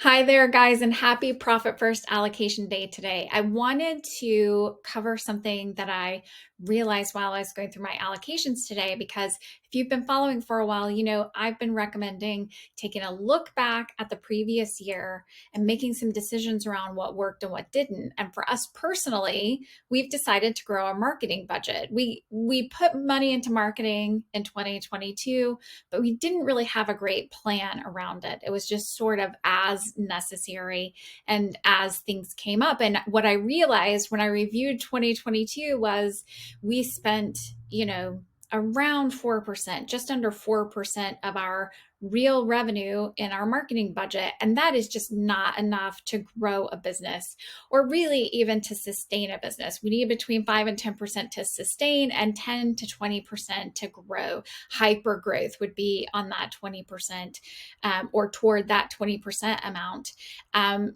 Hi there, guys, and happy Profit First Allocation Day today. I wanted to cover something that I realized while I was going through my allocations today, because if you've been following for a while, you know I've been recommending taking a look back at the previous year and making some decisions around what worked and what didn't. And for us personally, we've decided to grow our marketing budget. We put money into marketing in 2022, but we didn't really have a great plan around it. It was just sort of as necessary and as things came up. And what I realized when I reviewed 2022 was we spent, around 4%, just under 4% of our real revenue in our marketing budget. And that is just not enough to grow a business or really even to sustain a business. We need between 5 and 10% to sustain and 10 to 20% to grow. Hyper growth would be on that 20% or toward that 20% amount.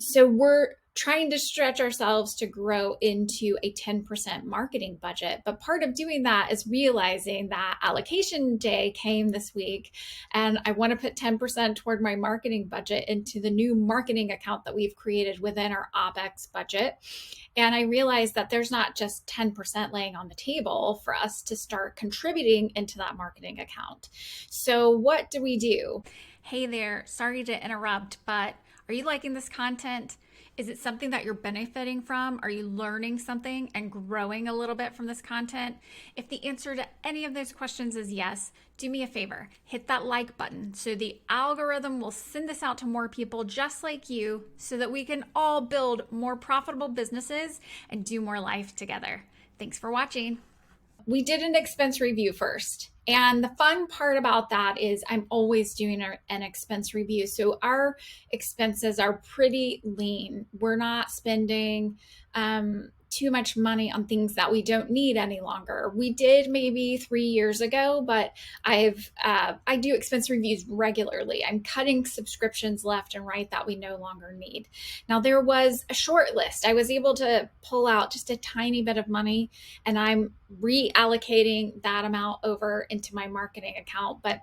So we're trying to stretch ourselves to grow into a 10% marketing budget. But part of doing that is realizing that allocation day came this week and I want to put 10% toward my marketing budget into the new marketing account that we've created within our OPEX budget. And I realized that there's not just 10% laying on the table for us to start contributing into that marketing account. So what do we do? Hey there, sorry to interrupt, but are you liking this content? Is it something that you're benefiting from? Are you learning something and growing a little bit from this content? If the answer to any of those questions is yes, do me a favor, hit that like button so the algorithm will send this out to more people just like you so that we can all build more profitable businesses and do more life together. Thanks for watching. We did an expense review first. And the fun part about that is I'm always doing an expense review. So our expenses are pretty lean. We're not spending too much money on things that we don't need any longer. We did maybe 3 years ago, but I do expense reviews regularly. I'm cutting subscriptions left and right that we no longer need. Now there was a short list. I was able to pull out just a tiny bit of money, and I'm reallocating that amount over into my marketing account. But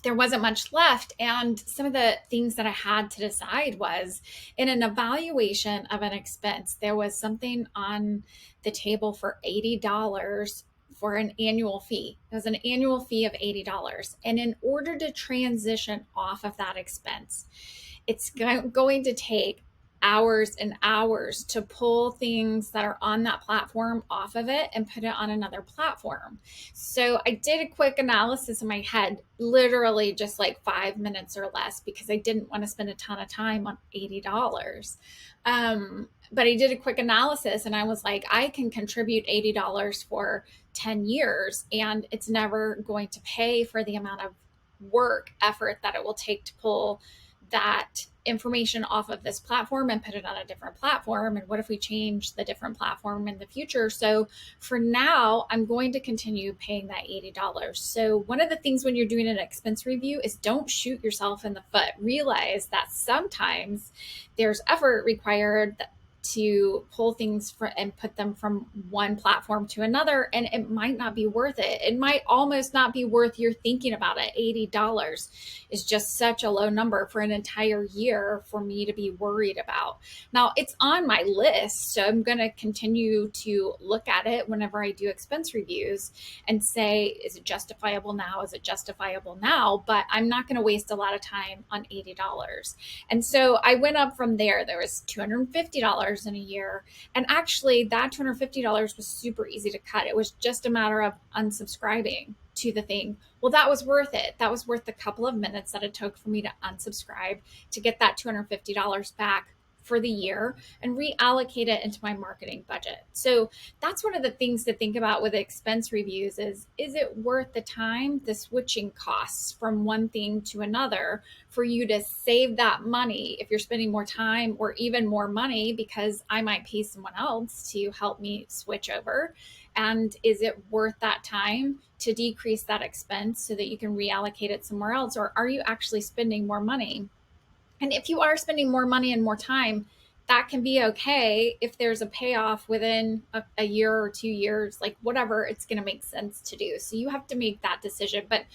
there wasn't much left. And some of the things that I had to decide was in an evaluation of an expense, there was something on the table for $80 for an annual fee. It was an annual fee of $80. And in order to transition off of that expense, it's going to take hours and hours to pull things that are on that platform off of it and put it on another platform. So I did a quick analysis in my head, literally just like 5 minutes or less, because I didn't want to spend a ton of time on $80. But I did a quick analysis and I was like, I can contribute $80 for 10 years and it's never going to pay for the amount of effort that it will take to pull that information off of this platform and put it on a different platform. And what if we change the different platform in the future? So for now, I'm going to continue paying that $80. So one of the things when you're doing an expense review is don't shoot yourself in the foot. Realize that sometimes there's effort required to pull things and put them from one platform to another, and it might not be worth it. It might almost not be worth your thinking about it. $80 is just such a low number for an entire year for me to be worried about. Now, it's on my list, so I'm going to continue to look at it whenever I do expense reviews and say, is it justifiable now? Is it justifiable now? But I'm not going to waste a lot of time on $80. And so I went up from there. There was $250 in a year. And actually, that $250 was super easy to cut. It was just a matter of unsubscribing to the thing. Well, that was worth it. That was worth the couple of minutes that it took for me to unsubscribe to get that $250 back for the year and reallocate it into my marketing budget. So that's one of the things to think about with expense reviews is it worth the time, the switching costs from one thing to another for you to save that money if you're spending more time or even more money because I might pay someone else to help me switch over? And is it worth that time to decrease that expense so that you can reallocate it somewhere else? Or are you actually spending more money? And if you are spending more money and more time, that can be okay if there's a payoff within a year or 2 years, like whatever, it's going to make sense to do. So you have to make that decision. But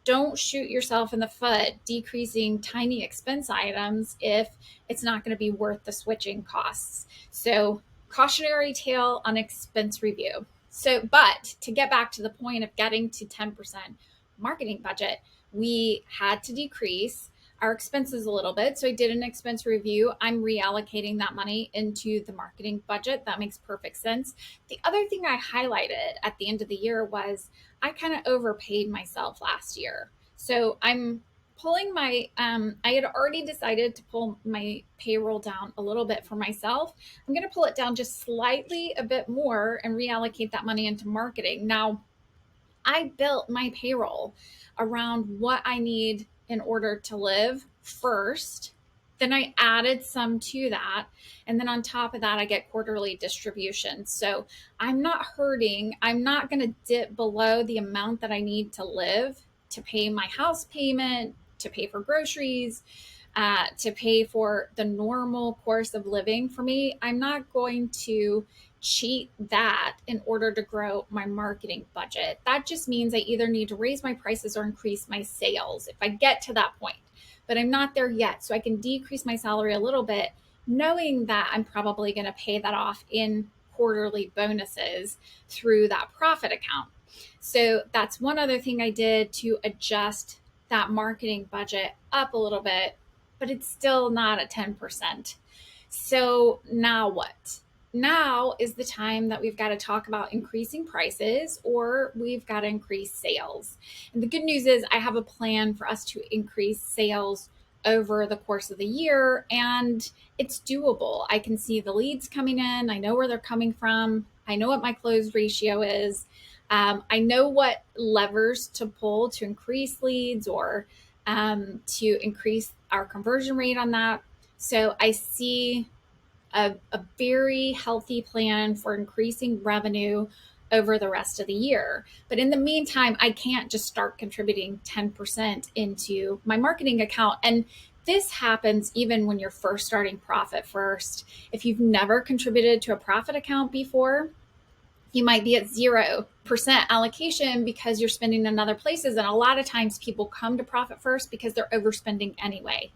don't shoot yourself in the foot decreasing tiny expense items if it's not going to be worth the switching costs. So, cautionary tale on expense review. So, but to get back to the point of getting to 10% marketing budget, we had to decrease our expenses a little bit. So I did an expense review. I'm reallocating that money into the marketing budget. That makes perfect sense. The other thing I highlighted at the end of the year was I kind of overpaid myself last year. So I'm pulling my I had already decided to pull my payroll down a little bit for myself. I'm going to pull it down just slightly a bit more and reallocate that money into marketing. Now, I built my payroll around what I need in order to live first. Then I added some to that. And then on top of that, I get quarterly distributions. So I'm not hurting. I'm not going to dip below the amount that I need to live to pay my house payment, to pay for groceries, to pay for the normal course of living for me. I'm not going to cheat that in order to grow my marketing budget. That just means I either need to raise my prices or increase my sales if I get to that point. But I'm not there yet. So I can decrease my salary a little bit, knowing that I'm probably going to pay that off in quarterly bonuses through that profit account. So that's one other thing I did to adjust that marketing budget up a little bit, but it's still not at 10%. So now what? Now is the time that we've got to talk about increasing prices or we've got to increase sales. And the good news is I have a plan for us to increase sales over the course of the year, and it's doable. I can see the leads coming in. I know where they're coming from. I know what my close ratio is. I know what levers to pull to increase leads or to increase our conversion rate on that. So I see a very healthy plan for increasing revenue over the rest of the year. But in the meantime, I can't just start contributing 10% into my marketing account. And this happens even when you're first starting Profit First. If you've never contributed to a profit account before, you might be at 0% allocation because you're spending in other places. And a lot of times people come to Profit First because they're overspending anyway.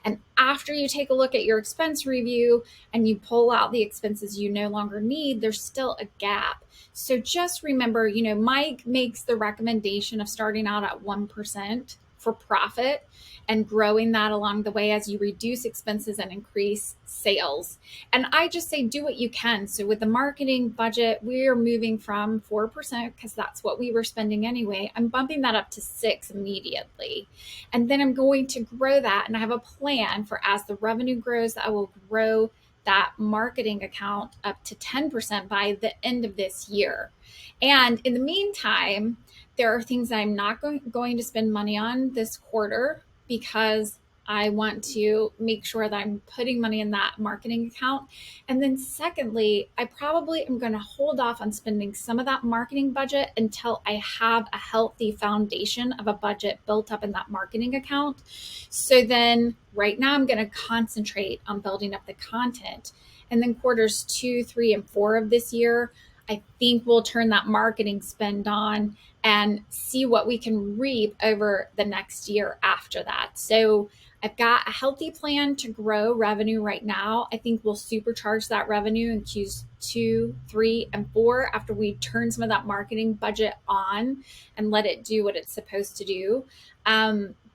And after you take a look at your expense review and you pull out the expenses you no longer need, there's still a gap. So just remember, Mike makes the recommendation of starting out at 1% for profit and growing that along the way as you reduce expenses and increase sales. And I just say do what you can. So with the marketing budget, we're moving from 4% because that's what we were spending anyway. I'm bumping that up to 6 immediately. And then I'm going to grow that. And I have a plan for as the revenue grows, I will grow that marketing account up to 10% by the end of this year. And in the meantime, there are things that I'm not going to spend money on this quarter because I want to make sure that I'm putting money in that marketing account. And then secondly, I probably am going to hold off on spending some of that marketing budget until I have a healthy foundation of a budget built up in that marketing account. So then right now I'm going to concentrate on building up the content. And then quarters 2, 3, and 4 of this year, I think we'll turn that marketing spend on and see what we can reap over the next year after that. So I've got a healthy plan to grow revenue right now. I think we'll supercharge that revenue in Qs 2, 3, and 4 after we turn some of that marketing budget on and let it do what it's supposed to do.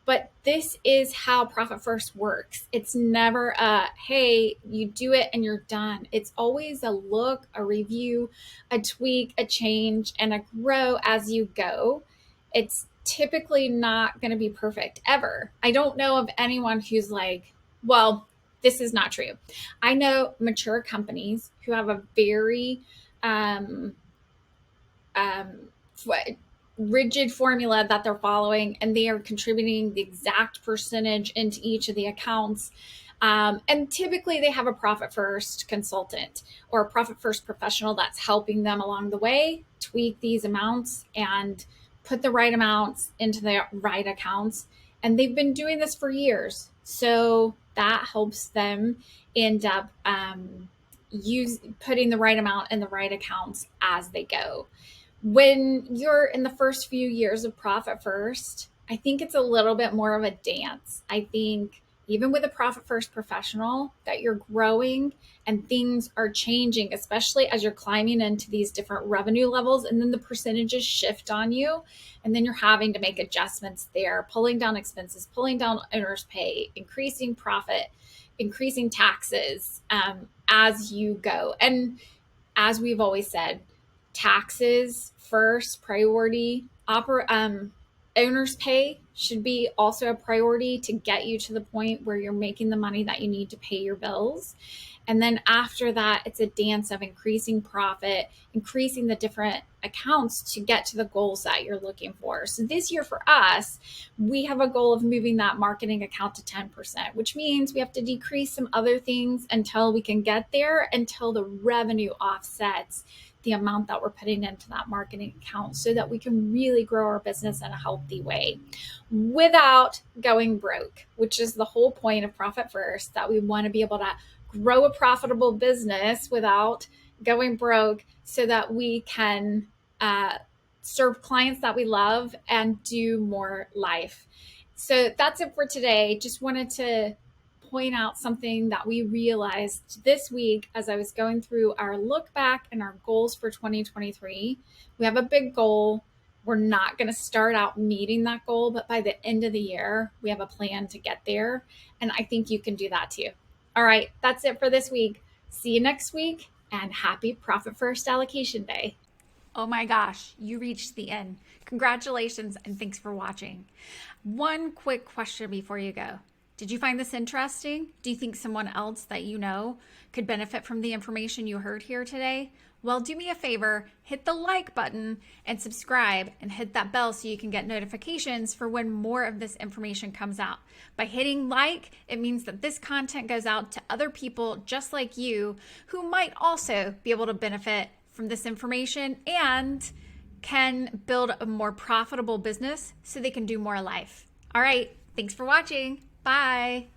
But this is how Profit First works. It's never hey, you do it and you're done. It's always a look, a review, a tweak, a change, and a grow as you go. It's typically not going to be perfect ever. I don't know of anyone who's like, well, this is not true. I know mature companies who have a very rigid formula that they're following, and they are contributing the exact percentage into each of the accounts. And typically they have a Profit First consultant or a Profit First professional that's helping them along the way tweak these amounts and put the right amounts into the right accounts. And they've been doing this for years. So that helps them end up putting the right amount in the right accounts as they go. When you're in the first few years of Profit First, I think it's a little bit more of a dance. I think even with a profit first professional, that you're growing and things are changing, especially as you're climbing into these different revenue levels, and then the percentages shift on you. And then you're having to make adjustments there, pulling down expenses, pulling down owner's pay, increasing profit, increasing taxes as you go. And as we've always said, taxes first priority. Owner's pay should be also a priority to get you to the point where you're making the money that you need to pay your bills. And then after that, it's a dance of increasing profit, increasing the different accounts to get to the goals that you're looking for. So this year for us, we have a goal of moving that marketing account to 10%, which means we have to decrease some other things until we can get there, until the revenue offsets the amount that we're putting into that marketing account so that we can really grow our business in a healthy way without going broke, which is the whole point of Profit First, that we want to be able to grow a profitable business without going broke so that we can serve clients that we love and do more life. So that's it for today. Just wanted to point out something that we realized this week as I was going through our look back and our goals for 2023. We have a big goal. We're not going to start out meeting that goal, but by the end of the year, we have a plan to get there. And I think you can do that too. All right, that's it for this week. See you next week, and happy Profit First Allocation Day. Oh my gosh, you reached the end. Congratulations, and thanks for watching. One quick question before you go. Did you find this interesting? Do you think someone else that you know could benefit from the information you heard here today? Well, do me a favor, hit the like button and subscribe, and hit that bell so you can get notifications for when more of this information comes out. By hitting like, it means that this content goes out to other people just like you who might also be able to benefit from this information and can build a more profitable business so they can do more life. All right, thanks for watching. Bye.